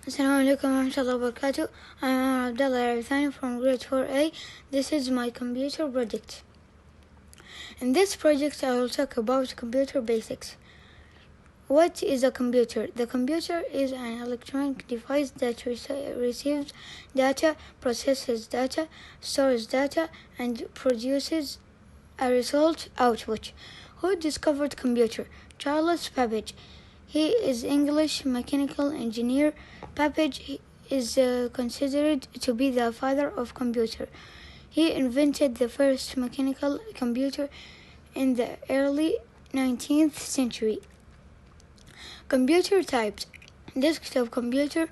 Assalamu alaikum warahmatullahi wabarakatuh. I'm Abdullah from grade 4A. This is my computer project. In this project, I will talk about computer basics. What is a computer? The computer is an electronic device that receives data, processes data, stores data, and produces a result output. Who discovered computer? Charles Babbage. He is English mechanical engineer. Babbage is considered to be the father of computer. He invented the first mechanical computer in the early 19th century. Computer types: desktop computer,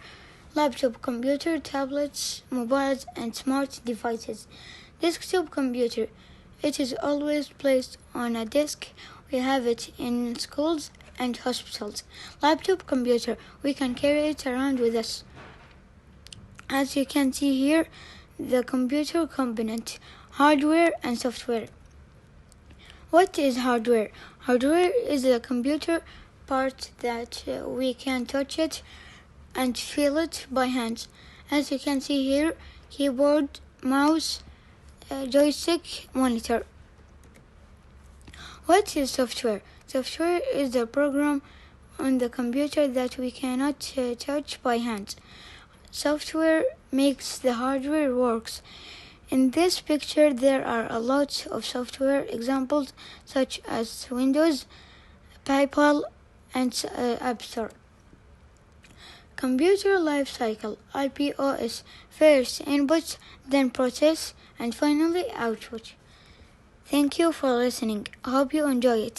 laptop computer, tablets, mobiles, and smart devices. Desktop computer. It is always placed on a desk. We have it in schools and hospitals. Laptop computer. We can carry it around with us. As you can see here, the computer component, hardware and software. What is hardware? Hardware is a computer part that we can touch it and feel it by hands. As you can see here, keyboard, mouse, joystick, monitor. What is software? Software is the program on the computer that we cannot touch by hands. Software makes the hardware works. In this picture, there are a lot of software examples such as Windows, PayPal, and App Store. Computer life cycle, IPOS, first input, then process, and finally output. Thank you for listening. I hope you enjoy it.